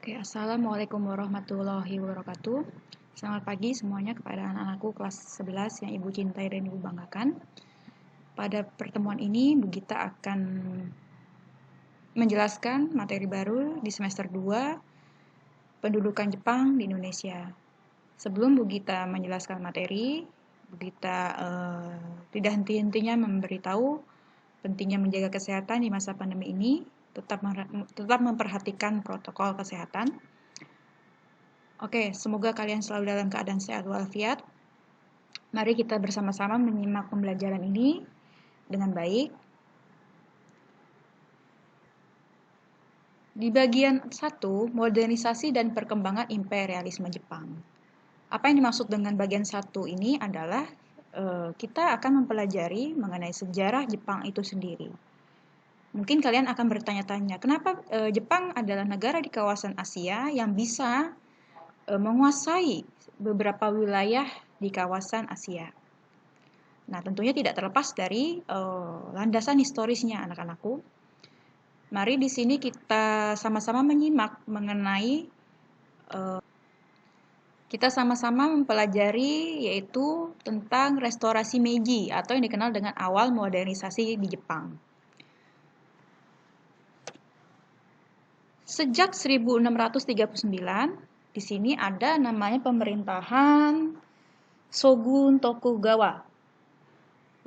Oke, Assalamualaikum warahmatullahi wabarakatuh. Selamat pagi semuanya kepada anak-anakku kelas 11 yang Ibu cintai dan Ibu banggakan. Pada pertemuan ini, Bu Gita akan menjelaskan materi baru di semester 2, pendudukan Jepang di Indonesia. Sebelum Bu Gita menjelaskan materi, Bu Gita tidak henti-hentinya memberitahu pentingnya menjaga kesehatan di masa pandemi ini, tetap memperhatikan protokol kesehatan. Oke, semoga kalian selalu dalam keadaan sehat walafiat. Mari kita bersama-sama menyimak pembelajaran ini dengan baik. Di bagian 1, modernisasi dan perkembangan imperialisme Jepang. Apa yang dimaksud dengan bagian 1 ini adalah kita akan mempelajari mengenai sejarah Jepang itu sendiri. Mungkin kalian akan bertanya-tanya, kenapa Jepang adalah negara di kawasan Asia yang bisa menguasai beberapa wilayah di kawasan Asia. Nah, tentunya tidak terlepas dari landasan historisnya anak-anakku. Mari di sini kita sama-sama menyimak mengenai kita sama-sama mempelajari yaitu tentang restorasi Meiji atau yang dikenal dengan awal modernisasi di Jepang. Sejak 1639, di sini ada namanya pemerintahan Shogun Tokugawa.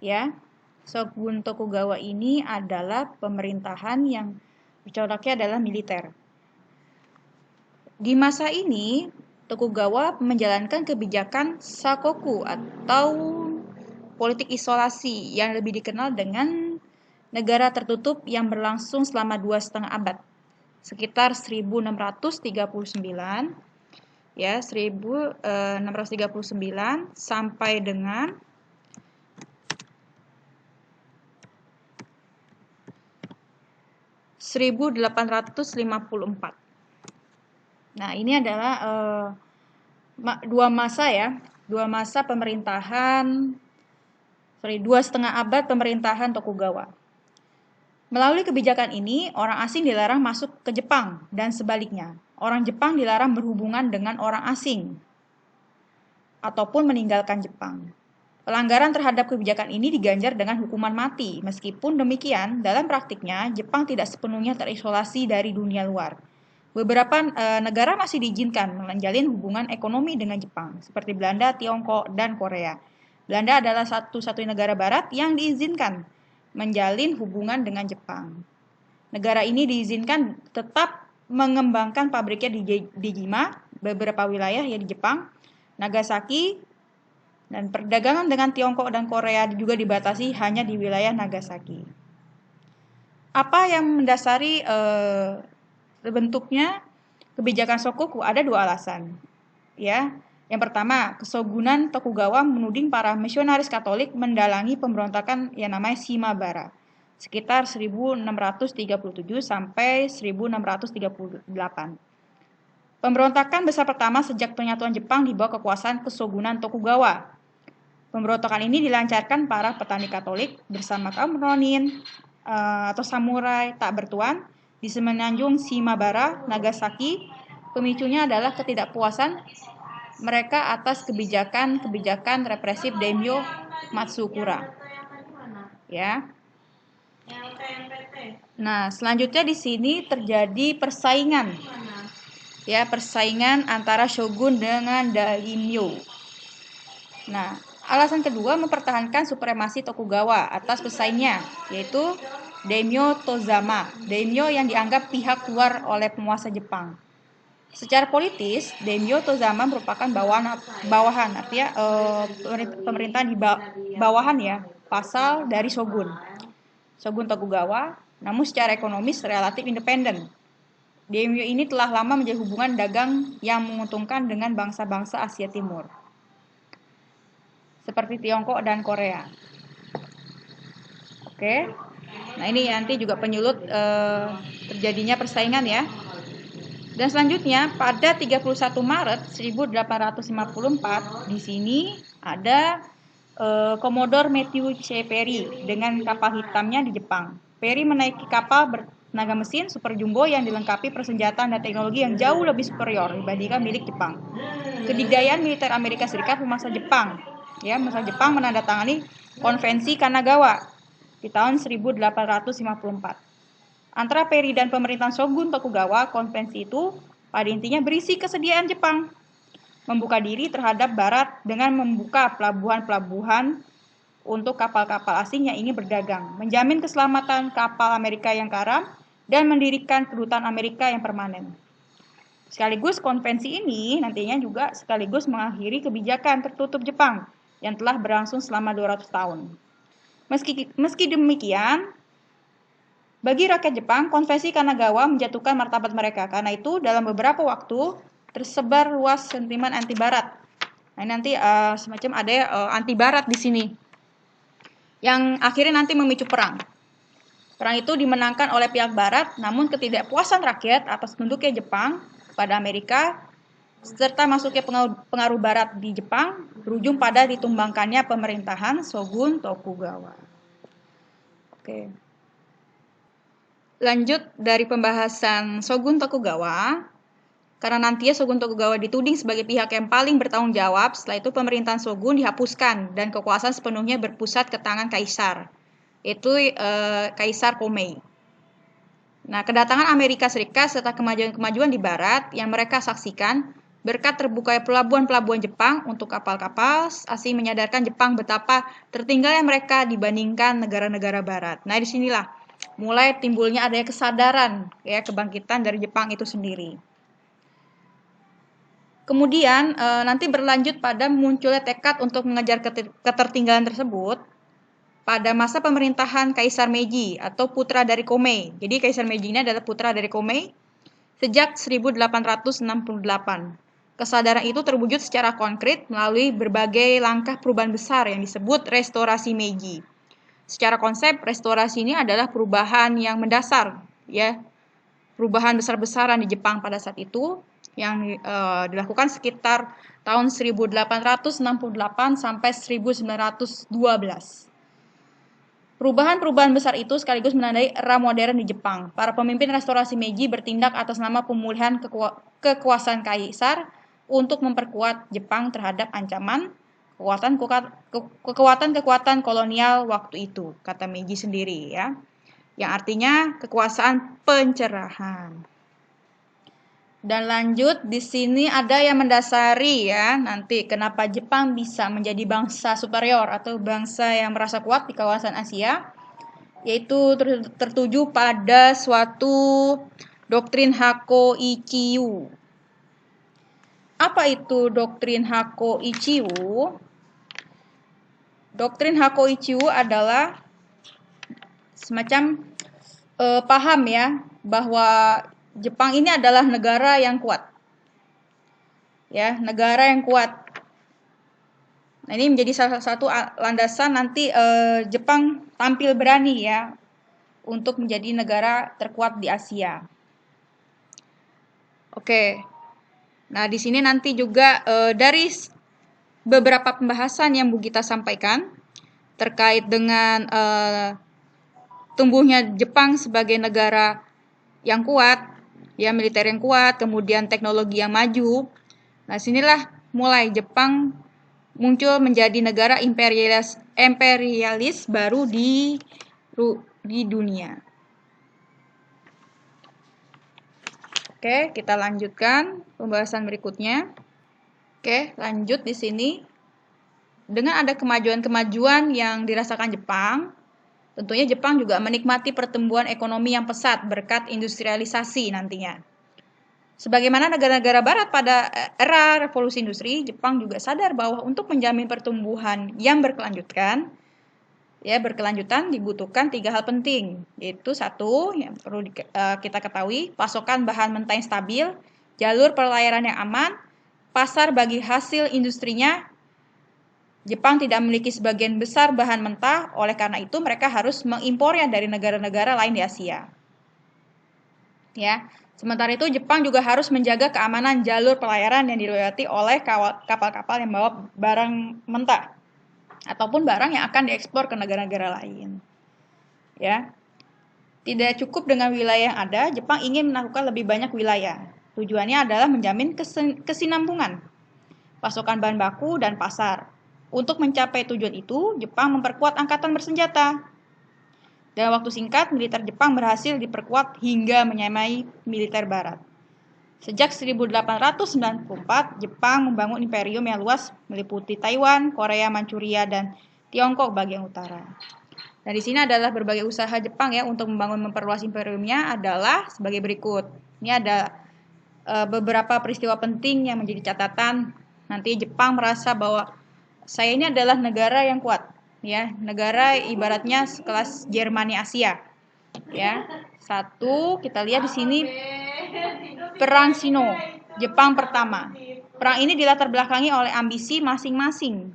Ya, Shogun Tokugawa ini adalah pemerintahan yang coraknya adalah militer. Di masa ini, Tokugawa menjalankan kebijakan Sakoku atau politik isolasi yang lebih dikenal dengan negara tertutup yang berlangsung selama 2,5 abad, sekitar 1639 ya, 1639 sampai dengan 1854. Nah, ini adalah dua masa pemerintahan, 2,5 abad pemerintahan Tokugawa. Melalui kebijakan ini, orang asing dilarang masuk ke Jepang dan sebaliknya. Orang Jepang dilarang berhubungan dengan orang asing ataupun meninggalkan Jepang. Pelanggaran terhadap kebijakan ini diganjar dengan hukuman mati. Meskipun demikian, dalam praktiknya Jepang tidak sepenuhnya terisolasi dari dunia luar. Beberapa negara masih diizinkan menjalin hubungan ekonomi dengan Jepang, seperti Belanda, Tiongkok, dan Korea. Belanda adalah satu-satunya negara barat yang diizinkan menjalin hubungan dengan Jepang. Negara ini diizinkan tetap mengembangkan pabriknya di Jima, beberapa wilayah ya di Jepang, Nagasaki, dan perdagangan dengan Tiongkok dan Korea juga dibatasi hanya di wilayah Nagasaki. Apa yang mendasari bentuknya kebijakan Shokoku? Ada dua alasan. Ya, yang pertama, Kesogunan Tokugawa menuding para misionaris Katolik mendalangi pemberontakan yang namanya Shimabara sekitar 1637 sampai 1638. Pemberontakan besar pertama sejak penyatuan Jepang di bawah kekuasaan Kesogunan Tokugawa. Pemberontakan ini dilancarkan para petani Katolik bersama kaum Ronin atau samurai tak bertuan di semenanjung Shimabara, Nagasaki. Pemicunya adalah ketidakpuasan mereka atas kebijakan represif Daimyo Matsukura. Ya. Nah, selanjutnya di sini terjadi persaingan. Ya, persaingan antara shogun dengan daimyo. Nah, alasan kedua mempertahankan supremasi Tokugawa atas pesaingnya, yaitu Daimyo Tozama, daimyo yang dianggap pihak luar oleh penguasa Jepang. Secara politis, Daimyo Tozama merupakan bawahan, artinya pemerintahan di bawahan ya, pasal dari Shogun Tokugawa, namun secara ekonomis relatif independen. Daimyo ini telah lama menjadi hubungan dagang yang menguntungkan dengan bangsa-bangsa Asia Timur, seperti Tiongkok dan Korea. Oke, nah ini nanti juga penyulut terjadinya persaingan ya. Dan selanjutnya pada 31 Maret 1854 di sini ada Commodore Matthew C. Perry dengan kapal hitamnya di Jepang. Perry menaiki kapal tenaga mesin super jumbo yang dilengkapi persenjataan dan teknologi yang jauh lebih superior dibandingkan milik Jepang. Kedikdayaan militer Amerika Serikat memaksa Jepang menandatangani Konvensi Kanagawa di tahun 1854. Antara Perry dan pemerintahan Shogun Tokugawa, konvensi itu pada intinya berisi kesediaan Jepang membuka diri terhadap Barat dengan membuka pelabuhan-pelabuhan untuk kapal-kapal asing yang ingin berdagang, menjamin keselamatan kapal Amerika yang karam, dan mendirikan kedutaan Amerika yang permanen. Sekaligus konvensi ini nantinya juga sekaligus mengakhiri kebijakan tertutup Jepang yang telah berlangsung selama 200 tahun. Meski demikian, bagi rakyat Jepang, konvensi Kanagawa menjatuhkan martabat mereka. Karena itu, dalam beberapa waktu tersebar luas sentimen anti Barat. Nah, nanti semacam ada anti Barat di sini, yang akhirnya nanti memicu perang. Perang itu dimenangkan oleh pihak Barat, namun ketidakpuasan rakyat atas tunduknya Jepang kepada Amerika serta masuknya pengaruh Barat di Jepang berujung pada ditumbangkannya pemerintahan Shogun Tokugawa. Oke. Lanjut dari pembahasan Shogun Tokugawa, karena nantinya Shogun Tokugawa dituding sebagai pihak yang paling bertanggung jawab, setelah itu pemerintahan Shogun dihapuskan dan kekuasaan sepenuhnya berpusat ke tangan kaisar, yaitu Kaisar Komei. Nah, kedatangan Amerika Serikat serta kemajuan-kemajuan di Barat yang mereka saksikan berkat terbukanya pelabuhan-pelabuhan Jepang untuk kapal-kapal asing menyadarkan Jepang betapa tertinggalnya mereka dibandingkan negara-negara Barat. Nah, disinilah mulai timbulnya adanya kesadaran, ya, kebangkitan dari Jepang itu sendiri. Kemudian nanti berlanjut pada munculnya tekad untuk mengejar ketertinggalan tersebut pada masa pemerintahan Kaisar Meiji atau putra dari Komei. Jadi Kaisar Meiji ini adalah putra dari Komei sejak 1868. Kesadaran itu terwujud secara konkret melalui berbagai langkah perubahan besar yang disebut restorasi Meiji. Secara konsep, restorasi ini adalah perubahan yang mendasar, ya, perubahan besar-besaran di Jepang pada saat itu yang dilakukan sekitar tahun 1868 sampai 1912. Perubahan-perubahan besar itu sekaligus menandai era modern di Jepang. Para pemimpin restorasi Meiji bertindak atas nama pemulihan kekuasaan kaisar untuk memperkuat Jepang terhadap ancaman kekuatan kolonial waktu itu, kata Meiji sendiri, ya, yang artinya kekuasaan pencerahan. Dan lanjut di sini ada yang mendasari, ya, nanti kenapa Jepang bisa menjadi bangsa superior atau bangsa yang merasa kuat di kawasan Asia, yaitu tertuju pada suatu doktrin Hakko Ichiu. Apa itu doktrin Hakko Ichiu? Doktrin Hakko Ichiu adalah semacam paham, ya, bahwa Jepang ini adalah negara yang kuat. Ya, negara yang kuat. Nah, ini menjadi salah satu landasan nanti Jepang tampil berani, ya, untuk menjadi negara terkuat di Asia. Oke. Nah, di sini nanti juga dari beberapa pembahasan yang Bu Gita sampaikan terkait dengan tumbuhnya Jepang sebagai negara yang kuat, ya, militer yang kuat, kemudian teknologi yang maju. Nah, sinilah mulai Jepang muncul menjadi negara imperialis baru di dunia. Oke, kita lanjutkan pembahasan berikutnya. Oke, lanjut di sini. Dengan ada kemajuan-kemajuan yang dirasakan Jepang, tentunya Jepang juga menikmati pertumbuhan ekonomi yang pesat berkat industrialisasi nantinya. Sebagaimana negara-negara Barat pada era revolusi industri, Jepang juga sadar bahwa untuk menjamin pertumbuhan yang berkelanjutan dibutuhkan 3 hal penting, yaitu 1 yang perlu kita ketahui, pasokan bahan mentah yang stabil, jalur pelayaran yang aman, pasar bagi hasil industrinya. Jepang tidak memiliki sebagian besar bahan mentah, oleh karena itu mereka harus mengimpornya dari negara-negara lain di Asia. Ya, sementara itu Jepang juga harus menjaga keamanan jalur pelayaran yang dilewati oleh kapal-kapal yang membawa barang mentah ataupun barang yang akan diekspor ke negara-negara lain. Ya. Tidak cukup dengan wilayah yang ada, Jepang ingin menaklukkan lebih banyak wilayah. Tujuannya adalah menjamin kesinambungan pasokan bahan baku dan pasar. Untuk mencapai tujuan itu, Jepang memperkuat angkatan bersenjata. Dalam waktu singkat, militer Jepang berhasil diperkuat hingga menyamai militer Barat. Sejak 1894, Jepang membangun imperium yang luas meliputi Taiwan, Korea, Manchuria, dan Tiongkok bagian utara. Nah, di sini adalah berbagai usaha Jepang ya untuk memperluas imperiumnya adalah sebagai berikut. Ini ada beberapa peristiwa penting yang menjadi catatan. Nanti Jepang merasa bahwa saya ini adalah negara yang kuat, ya, negara ibaratnya sekelas Jermani Asia, ya. Satu, kita lihat di sini Perang Sino, Jepang pertama. Perang ini dilatar belakangi oleh ambisi masing-masing,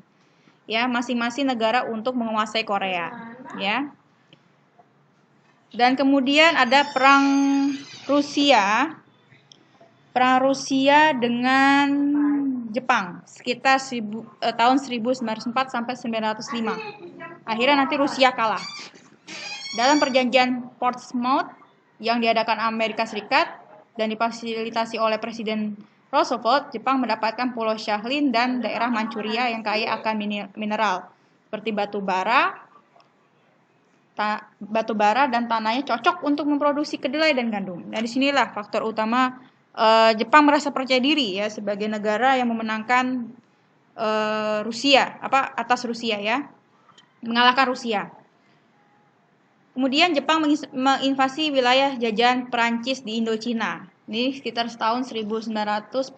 ya, masing-masing negara untuk menguasai Korea, ya. Dan kemudian ada Perang Rusia. Perang Rusia dengan Jepang sekitar tahun 1904 sampai 1905. Akhirnya nanti Rusia kalah. Dalam perjanjian Portsmouth yang diadakan Amerika Serikat dan difasilitasi oleh Presiden Roosevelt, Jepang mendapatkan Pulau Sakhalin dan daerah Manchuria yang kaya akan mineral seperti batu bara dan tanahnya cocok untuk memproduksi kedelai dan gandum. Nah, disinilah faktor utama Jepang merasa percaya diri ya sebagai negara yang memenangkan Rusia atas Rusia ya, mengalahkan Rusia. Kemudian Jepang menginvasi wilayah jajahan Perancis di Indochina. Ini sekitar tahun 1941.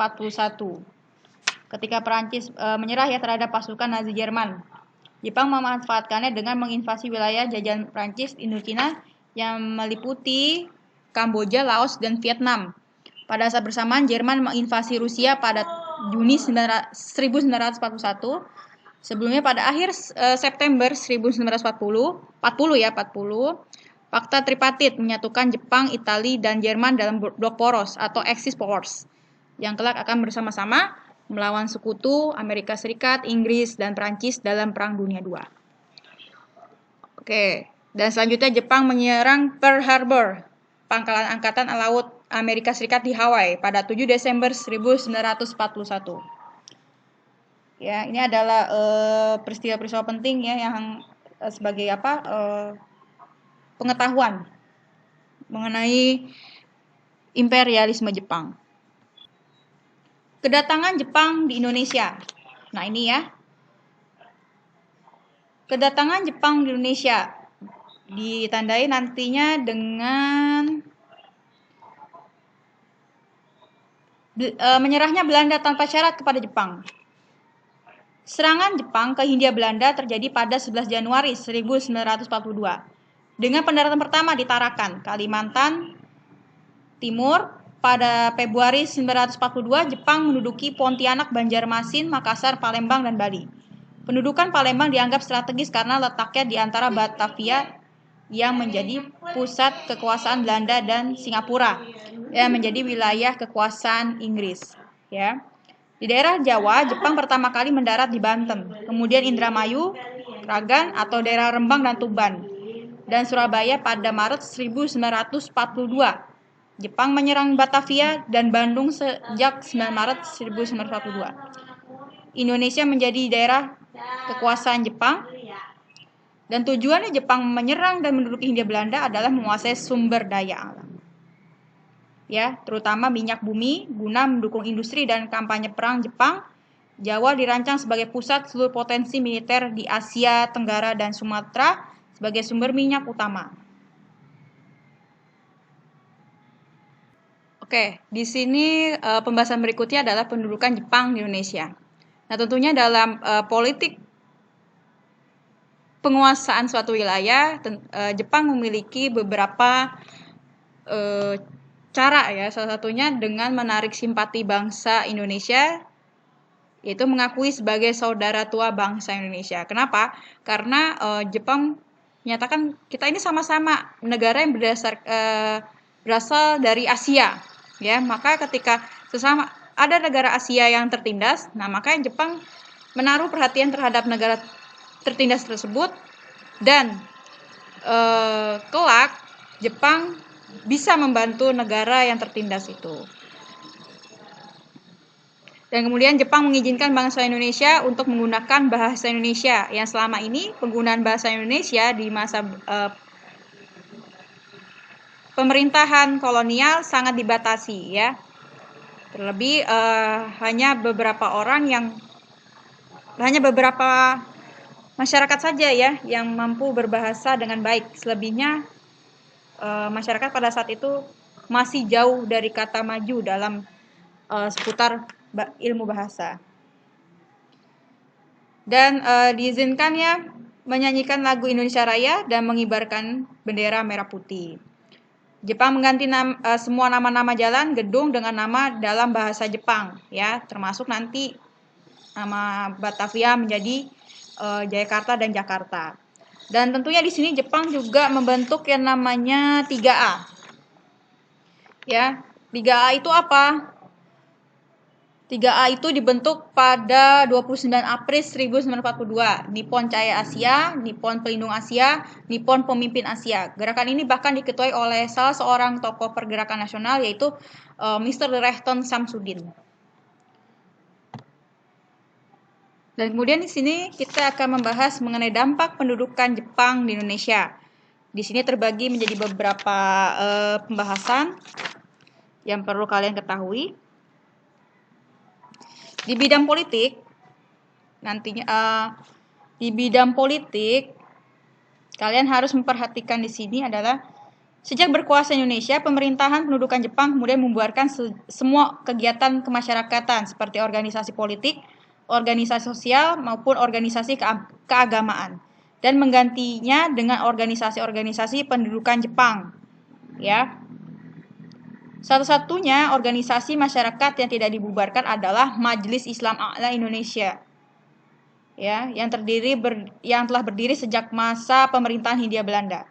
Ketika Perancis menyerah ya terhadap pasukan Nazi Jerman. Jepang memanfaatkannya dengan menginvasi wilayah jajahan Perancis di Indochina yang meliputi Kamboja, Laos, dan Vietnam. Pada saat bersamaan, Jerman menginvasi Rusia pada Juni 1941. Sebelumnya pada akhir September 1940, Fakta Tripartit menyatukan Jepang, Italia, dan Jerman dalam blok poros atau Axis powers yang kelak akan bersama-sama melawan sekutu Amerika Serikat, Inggris, dan Prancis dalam Perang Dunia II. Oke, dan selanjutnya Jepang menyerang Pearl Harbor, pangkalan angkatan laut Amerika Serikat di Hawaii pada 7 Desember 1941. Ya, ini adalah peristiwa-peristiwa penting ya yang sebagai pengetahuan mengenai imperialisme Jepang. Kedatangan Jepang di Indonesia. Nah, ini ya. Kedatangan Jepang di Indonesia ditandai nantinya dengan menyerahnya Belanda tanpa syarat kepada Jepang. Serangan Jepang ke Hindia Belanda terjadi pada 11 Januari 1942 dengan pendaratan pertama di Tarakan, Kalimantan Timur. Pada Februari 1942, Jepang menduduki Pontianak, Banjarmasin, Makassar, Palembang, dan Bali. Pendudukan Palembang dianggap strategis karena letaknya di antara Batavia yang menjadi pusat kekuasaan Belanda dan Singapura yang menjadi wilayah kekuasaan Inggris. Ya. Di daerah Jawa, Jepang pertama kali mendarat di Banten, kemudian Indramayu, Ragan atau daerah Rembang dan Tuban, dan Surabaya pada Maret 1942. Jepang menyerang Batavia dan Bandung sejak 9 Maret 1942. Indonesia menjadi daerah kekuasaan Jepang, dan tujuannya Jepang menyerang dan menduduki Hindia Belanda adalah menguasai sumber daya alam. Ya, terutama minyak bumi guna mendukung industri dan kampanye perang Jepang. Jawa dirancang sebagai pusat seluruh potensi militer di Asia Tenggara dan Sumatera sebagai sumber minyak utama. Oke, di sini pembahasan berikutnya adalah pendudukan Jepang di Indonesia. Nah, tentunya dalam politik penguasaan suatu wilayah, Jepang memiliki beberapa cara ya. Salah satunya dengan menarik simpati bangsa Indonesia, yaitu mengakui sebagai saudara tua bangsa Indonesia. Kenapa? Karena Jepang menyatakan kita ini sama-sama negara yang berasal dari Asia. Ya, maka ketika sesama ada negara Asia yang tertindas, nah maka Jepang menaruh perhatian terhadap negara tertindas tersebut dan kelak Jepang bisa membantu negara yang tertindas itu. Dan kemudian Jepang mengizinkan bangsa Indonesia untuk menggunakan bahasa Indonesia, yang selama ini penggunaan bahasa Indonesia di masa pemerintahan kolonial sangat dibatasi ya. Terlebih hanya beberapa masyarakat saja ya yang mampu berbahasa dengan baik. Selebihnya masyarakat pada saat itu masih jauh dari kata maju dalam seputar ilmu bahasa. Dan diizinkan ya menyanyikan lagu Indonesia Raya dan mengibarkan bendera merah putih. Jepang mengganti semua nama-nama jalan, gedung dengan nama dalam bahasa Jepang ya, termasuk nanti nama Batavia menjadi Jayakarta dan Jakarta. Dan tentunya di sini Jepang juga membentuk yang namanya 3A. Ya, 3A itu apa? 3A itu dibentuk pada 29 April 1942. Nippon Cahaya Asia, Nippon Pelindung Asia, Nippon Pemimpin Asia. Gerakan ini bahkan diketuai oleh salah seorang tokoh pergerakan nasional yaitu Mr. Rehton Samsudin. Dan kemudian di sini kita akan membahas mengenai dampak pendudukan Jepang di Indonesia. Di sini terbagi menjadi beberapa pembahasan yang perlu kalian ketahui. Di bidang politik, kalian harus memperhatikan di sini adalah sejak berkuasa Indonesia, pemerintahan pendudukan Jepang kemudian membubarkan semua kegiatan kemasyarakatan seperti organisasi politik, organisasi sosial maupun organisasi keagamaan dan menggantinya dengan organisasi-organisasi pendudukan Jepang. Ya. Satu-satunya organisasi masyarakat yang tidak dibubarkan adalah Majelis Islam A'la Indonesia. Ya, yang telah berdiri sejak masa pemerintahan Hindia Belanda.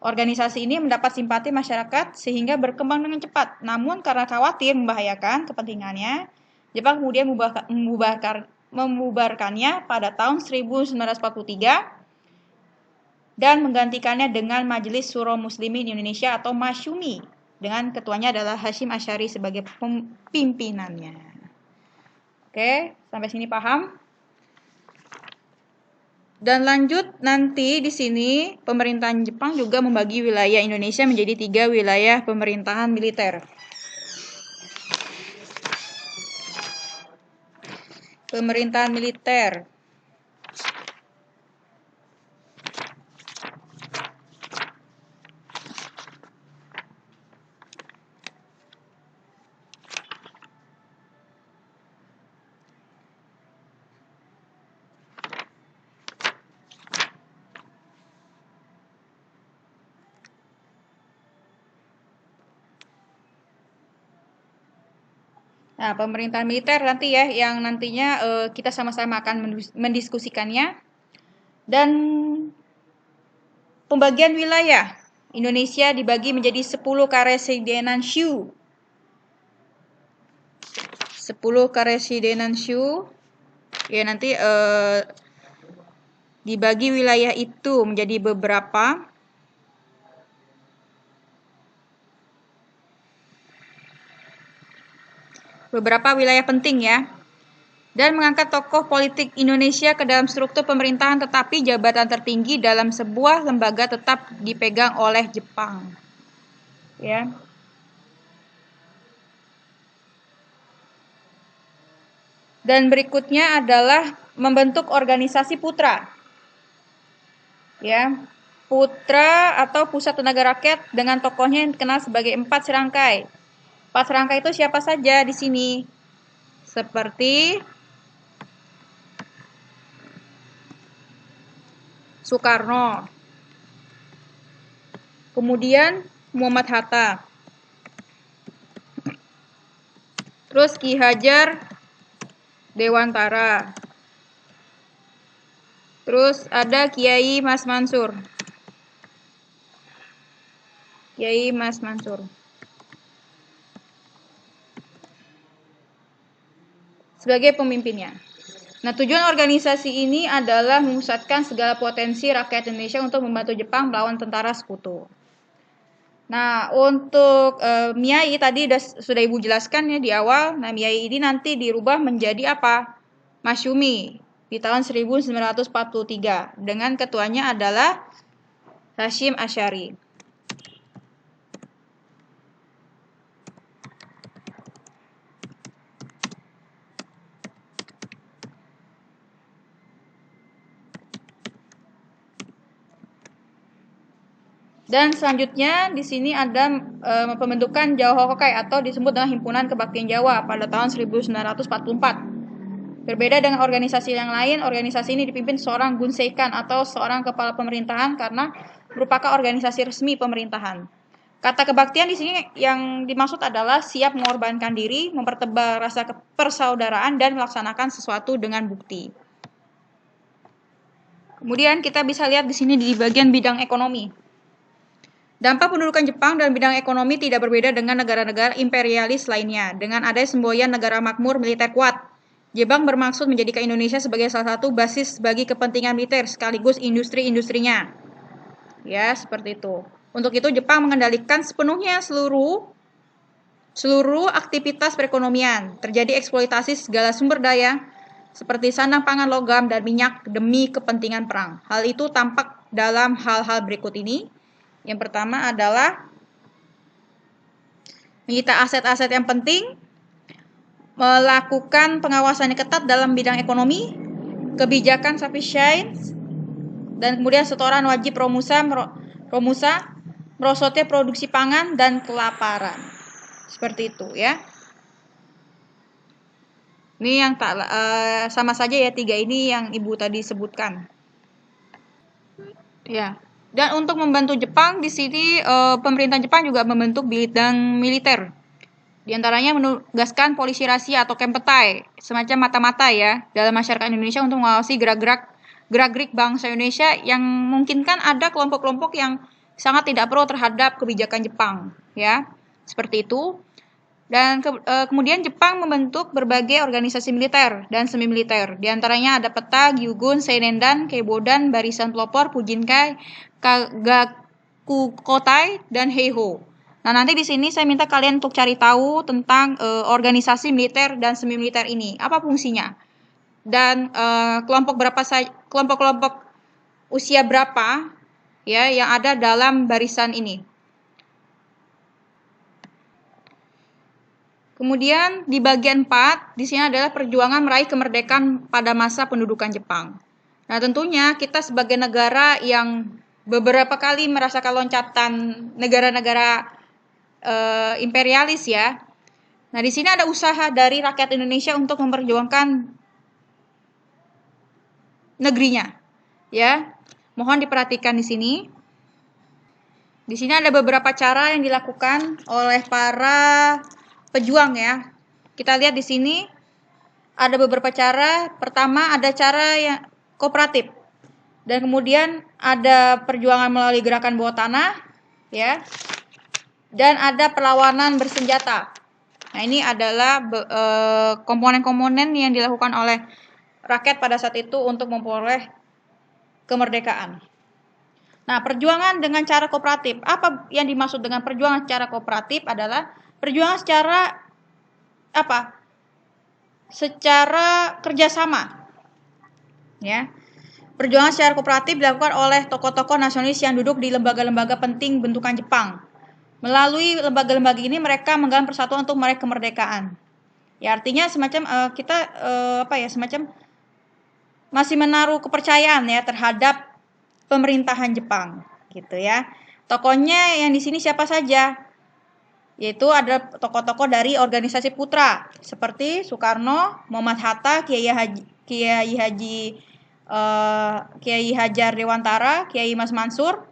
Organisasi ini mendapat simpati masyarakat sehingga berkembang dengan cepat. Namun karena khawatir membahayakan kepentingannya, Jepang kemudian membubarkannya pada tahun 1943 dan menggantikannya dengan Majelis Syuro Muslimin Indonesia atau Masyumi. Dengan ketuanya adalah Hasyim Asy'ari sebagai pimpinannya. Oke, sampai sini paham? Dan lanjut nanti di sini pemerintahan Jepang juga membagi wilayah Indonesia menjadi 3 wilayah pemerintahan militer. Pemerintahan militer. Nah, pemerintahan militer nanti ya, yang nantinya kita sama-sama akan mendiskusikannya. Dan pembagian wilayah Indonesia dibagi menjadi 10 karesidenan Shu. 10 karesidenan Shu. Ya, nanti dibagi wilayah itu menjadi beberapa. Beberapa wilayah penting ya, dan mengangkat tokoh politik Indonesia ke dalam struktur pemerintahan, tetapi jabatan tertinggi dalam sebuah lembaga tetap dipegang oleh Jepang. Ya. Dan berikutnya adalah membentuk organisasi putra. Ya. Putra atau Pusat Tenaga Rakyat dengan tokohnya yang dikenal sebagai 4 serangkai. 4 serangkai itu siapa saja di sini? Seperti Soekarno. Kemudian Muhammad Hatta. Terus Ki Hajar Dewantara. Terus ada Kiai Mas Mansur. Kiai Mas Mansur. Sebagai pemimpinnya. Nah, tujuan organisasi ini adalah memusatkan segala potensi rakyat Indonesia untuk membantu Jepang melawan tentara sekutu. Nah, untuk Miyai tadi sudah Ibu jelaskan ya di awal. Nah, Miyai ini nanti dirubah menjadi apa? Masyumi di tahun 1943 dengan ketuanya adalah Hashim Asy'ari. Dan selanjutnya di sini ada pembentukan Jawa Hokkaido atau disebut dengan Himpunan Kebaktian Jawa pada tahun 1944. Berbeda dengan organisasi yang lain, organisasi ini dipimpin seorang Gunseikan atau seorang kepala pemerintahan karena merupakan organisasi resmi pemerintahan. Kata kebaktian di sini yang dimaksud adalah siap mengorbankan diri, mempertebal rasa persaudaraan dan melaksanakan sesuatu dengan bukti. Kemudian kita bisa lihat di sini di bagian bidang ekonomi. Dampak pendudukan Jepang dalam bidang ekonomi tidak berbeda dengan negara-negara imperialis lainnya. Dengan adanya semboyan negara makmur militer kuat, Jepang bermaksud menjadikan Indonesia sebagai salah satu basis bagi kepentingan militer sekaligus industri-industrinya. Ya, seperti itu. Untuk itu Jepang mengendalikan sepenuhnya seluruh aktivitas perekonomian. Terjadi eksploitasi segala sumber daya seperti sandang pangan logam dan minyak demi kepentingan perang. Hal itu tampak dalam hal-hal berikut ini. Yang pertama adalah menyita aset-aset yang penting, melakukan pengawasan yang ketat dalam bidang ekonomi, kebijakan sufficient, dan kemudian setoran wajib romusa, merosotnya produksi pangan dan kelaparan. Seperti itu ya. Ini yang sama saja ya, tiga ini yang Ibu tadi sebutkan. Ya. Dan untuk membantu Jepang di sini pemerintah Jepang juga membentuk bidang militer. Di antaranya menugaskan polisi rahasia atau Kempetai, semacam mata-mata ya, dalam masyarakat Indonesia untuk mengawasi gerak-gerik bangsa Indonesia yang memungkinkan ada kelompok-kelompok yang sangat tidak pro terhadap kebijakan Jepang, ya. Seperti itu. Dan kemudian Jepang membentuk berbagai organisasi militer dan semi militer. Di antaranya ada Peta, Gyugun, Seinendan, Keibodan, Barisan Pelopor, Pujinkai, Kagakukotai, dan Heiho. Nah, nanti di sini saya minta kalian untuk cari tahu tentang organisasi militer dan semi militer ini. Apa fungsinya? Dan kelompok-kelompok usia berapa ya yang ada dalam barisan ini. Kemudian di bagian 4, di sini adalah perjuangan meraih kemerdekaan pada masa pendudukan Jepang. Nah, tentunya kita sebagai negara yang beberapa kali merasakan loncatan negara-negara imperialis ya. Nah, di sini ada usaha dari rakyat Indonesia untuk memperjuangkan negerinya. Ya. Mohon diperhatikan di sini. Di sini ada beberapa cara yang dilakukan oleh para pejuang ya. Kita lihat di sini ada beberapa cara. Pertama ada cara yang kooperatif. Dan kemudian ada perjuangan melalui gerakan bawah tanah ya. Dan ada perlawanan bersenjata. Nah, ini adalah komponen-komponen yang dilakukan oleh rakyat pada saat itu untuk memperoleh kemerdekaan. Nah, perjuangan dengan cara kooperatif. Apa yang dimaksud dengan perjuangan secara kooperatif adalah perjuangan secara apa? Secara kerjasama. Ya. Perjuangan secara kooperatif dilakukan oleh tokoh-tokoh nasionalis yang duduk di lembaga-lembaga penting bentukan Jepang. Melalui lembaga-lembaga ini mereka menggalang persatuan untuk meraih kemerdekaan. Ya, artinya semacam semacam masih menaruh kepercayaan ya terhadap pemerintahan Jepang, gitu ya. Tokohnya yang di sini siapa saja? Yaitu ada tokoh-tokoh dari organisasi putra seperti Soekarno, Muhammad Hatta, Kiai Hajar Dewantara, Kiai Mas Mansur.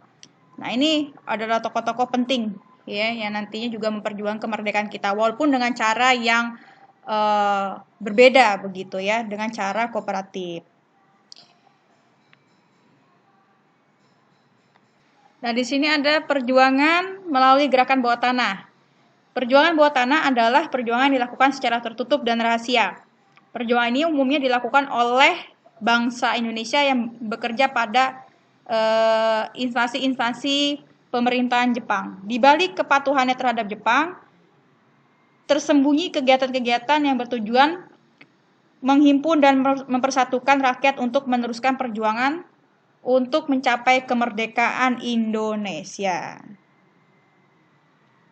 Nah, ini adalah tokoh-tokoh penting ya yang nantinya juga memperjuangkan kemerdekaan kita walaupun dengan cara yang berbeda begitu ya, dengan cara kooperatif. Nah, di sini ada perjuangan melalui gerakan bawah tanah. Perjuangan bawah tanah adalah perjuangan yang dilakukan secara tertutup dan rahasia. Perjuangan ini umumnya dilakukan oleh bangsa Indonesia yang bekerja pada instansi-instansi pemerintahan Jepang. Di balik kepatuhannya terhadap Jepang, tersembunyi kegiatan-kegiatan yang bertujuan menghimpun dan mempersatukan rakyat untuk meneruskan perjuangan untuk mencapai kemerdekaan Indonesia.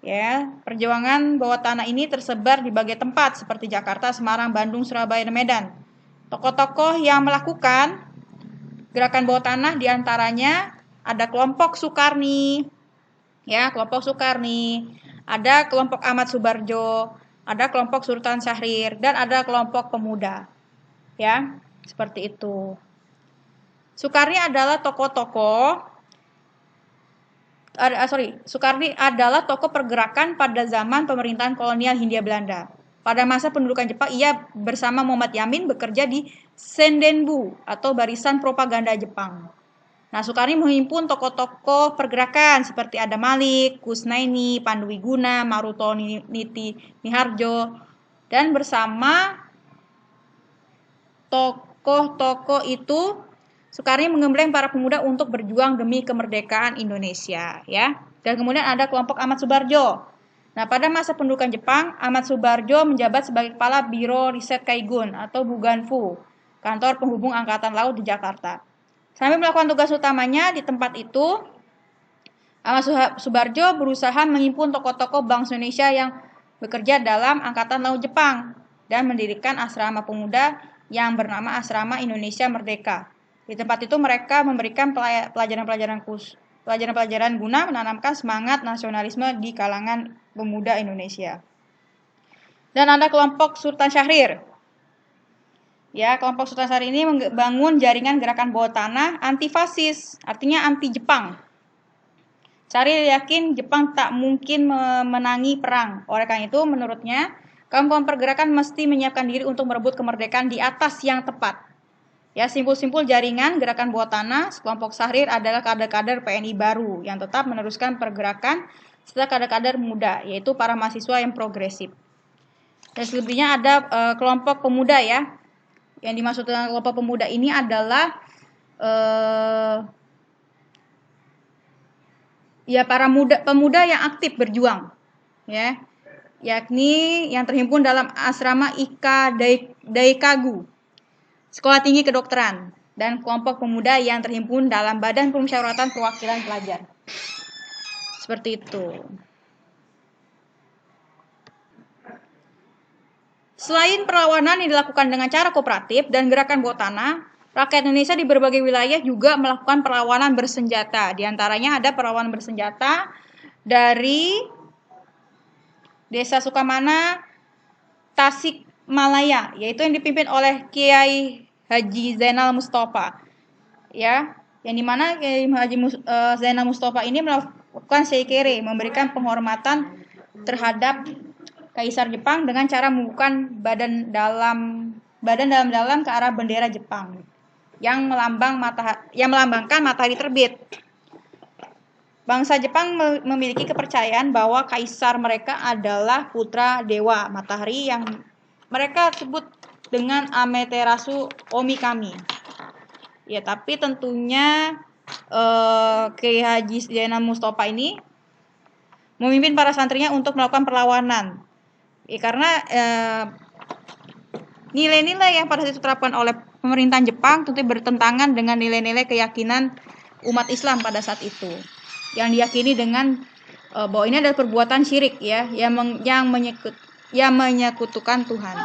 Ya, perjuangan bawah tanah ini tersebar di berbagai tempat seperti Jakarta, Semarang, Bandung, Surabaya, dan Medan. Tokoh-tokoh yang melakukan gerakan bawah tanah diantaranya ada kelompok Sukarni, ya kelompok Sukarni, ada kelompok Ahmad Subarjo, ada kelompok Sultan Syahrir, dan ada kelompok pemuda, ya seperti itu. Sukarni adalah Sukarni adalah tokoh pergerakan pada zaman pemerintahan kolonial Hindia Belanda. Pada masa pendudukan Jepang, ia bersama Muhammad Yamin bekerja di Sendenbu atau Barisan Propaganda Jepang. Nah, Sukarni menghimpun tokoh-tokoh pergerakan seperti ada Malik, Kusnaini, Panduwiguna, Maruto Niti Miharjo, dan bersama tokoh-tokoh itu Sukarni menggembleng para pemuda untuk berjuang demi kemerdekaan Indonesia, ya. Dan kemudian ada kelompok Ahmad Subarjo. Nah, pada masa pendudukan Jepang, Ahmad Subarjo menjabat sebagai kepala Biro Riset Kaigun atau Buganfu, kantor penghubung Angkatan Laut di Jakarta. Sambil melakukan tugas utamanya di tempat itu, Ahmad Subarjo berusaha menghimpun tokoh-tokoh bangsa Indonesia yang bekerja dalam Angkatan Laut Jepang dan mendirikan asrama pemuda yang bernama Asrama Indonesia Merdeka. Di tempat itu mereka memberikan pelajaran-pelajaran guna menanamkan semangat nasionalisme di kalangan pemuda Indonesia. Dan ada kelompok Sultan Syahrir. Ya, kelompok Sultan Syahrir ini membangun jaringan gerakan bawah tanah anti-fasis, artinya anti-Jepang. Syahrir yakin Jepang tak mungkin memenangi perang. Oleh karena itu, menurutnya, kaum-kaum pergerakan mesti menyiapkan diri untuk merebut kemerdekaan di atas yang tepat. Ya, simpul-simpul jaringan gerakan bawah tanah kelompok Syahrir adalah kader-kader PNI baru yang tetap meneruskan pergerakan serta kader-kader muda, yaitu para mahasiswa yang progresif. Dan selebihnya ada kelompok pemuda, ya. Yang dimaksud dengan kelompok pemuda ini adalah ya para pemuda yang aktif berjuang, ya, yakni yang terhimpun dalam asrama Ika Daikagu, Sekolah Tinggi Kedokteran, dan kelompok pemuda yang terhimpun dalam Badan Permusyawaratan Perwakilan Pelajar. Seperti itu. Selain perlawanan yang dilakukan dengan cara kooperatif dan gerakan bawah tanah, rakyat Indonesia di berbagai wilayah juga melakukan perlawanan bersenjata. Di antaranya ada perlawanan bersenjata dari Desa Sukamana, Tasikmalaya, yaitu yang dipimpin oleh Kiai Haji Zainal Mustafa, ya, yang dimana Kiai Haji Zainal Mustafa ini melakukan seikere, memberikan penghormatan terhadap Kaisar Jepang dengan cara membuka badan dalam ke arah bendera Jepang yang melambangkan matahari terbit. Bangsa Jepang memiliki kepercayaan bahwa kaisar mereka adalah putra dewa matahari yang mereka sebut dengan Amaterasu Omikami. Ya, tapi tentunya Kiai Haji Zainal Mustafa ini memimpin para santrinya untuk melakukan perlawanan. Ya, karena nilai-nilai yang pada saat itu diterapkan oleh pemerintahan Jepang tentu bertentangan dengan nilai-nilai keyakinan umat Islam pada saat itu. Yang diyakini dengan bahwa ini adalah perbuatan syirik, ya, yang menyekutukan Tuhan.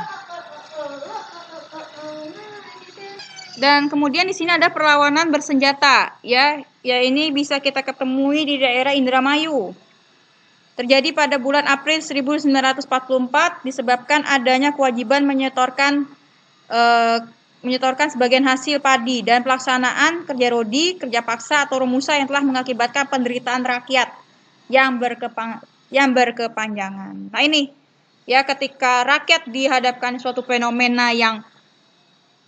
Dan kemudian di sini ada perlawanan bersenjata, ya ini bisa kita ketemui di daerah Indramayu. Terjadi pada bulan April 1944 disebabkan adanya kewajiban menyetorkan sebagian hasil padi dan pelaksanaan kerja rodi, kerja paksa atau romusa yang telah mengakibatkan penderitaan rakyat yang berkepanjangan. Nah ini, ya, ketika rakyat dihadapkan suatu fenomena yang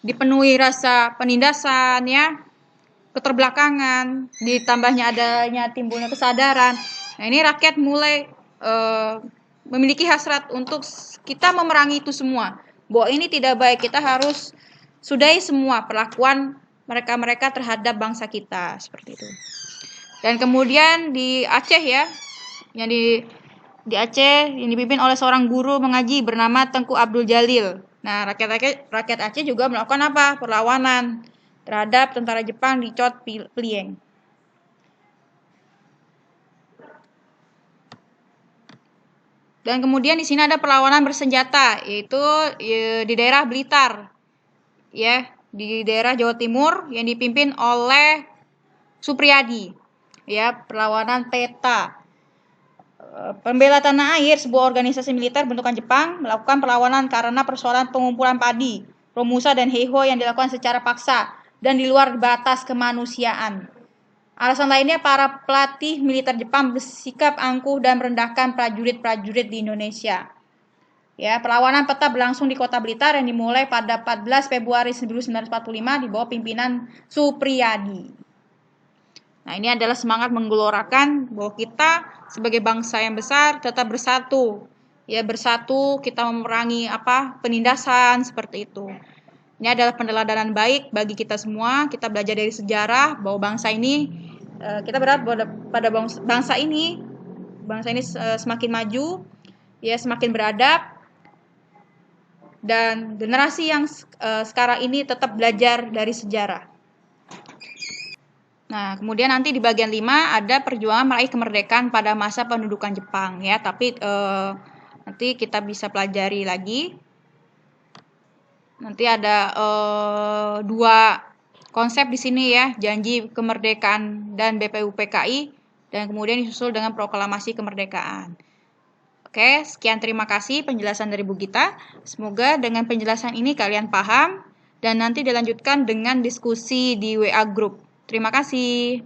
dipenuhi rasa penindasan, ya, keterbelakangan, ditambahnya adanya timbulnya kesadaran. Nah ini rakyat mulai memiliki hasrat untuk kita memerangi itu semua. Bahwa ini tidak baik, kita harus sudahi semua perlakuan mereka-mereka terhadap bangsa kita, seperti itu. Dan kemudian di Aceh ya, yang di Aceh yang dipimpin oleh seorang guru mengaji bernama Tengku Abdul Jalil. Nah, rakyat Aceh juga melakukan apa? Perlawanan terhadap tentara Jepang di Chot Plieng. Dan kemudian di sini ada perlawanan bersenjata, yaitu di daerah Blitar, ya, di daerah Jawa Timur yang dipimpin oleh Supriyadi, ya, perlawanan PETA. Pembela Tanah Air, sebuah organisasi militer bentukan Jepang, melakukan perlawanan karena persoalan pengumpulan padi, Romusa dan Heiho yang dilakukan secara paksa dan di luar batas kemanusiaan. Alasan lainnya, para pelatih militer Jepang bersikap angkuh dan merendahkan prajurit-prajurit di Indonesia. Ya, perlawanan PETA berlangsung di Kota Blitar yang dimulai pada 14 Februari 1945 di bawah pimpinan Supriyadi. Nah, ini adalah semangat menggelorakan bahwa kita sebagai bangsa yang besar tetap bersatu. Ya, bersatu kita memerangi penindasan seperti itu. Ini adalah peneladanan baik bagi kita semua. Kita belajar dari sejarah bahwa bangsa ini kita berharap pada bangsa ini semakin maju, ya, semakin beradab, dan generasi yang sekarang ini tetap belajar dari sejarah. Nah, kemudian nanti di bagian 5 ada perjuangan meraih kemerdekaan pada masa pendudukan Jepang, ya. Tapi nanti kita bisa pelajari lagi. Nanti ada 2 konsep di sini ya, janji kemerdekaan dan BPUPKI, dan kemudian disusul dengan proklamasi kemerdekaan. Oke, sekian, terima kasih penjelasan dari Bu Gita. Semoga dengan penjelasan ini kalian paham dan nanti dilanjutkan dengan diskusi di WA Group. Terima kasih.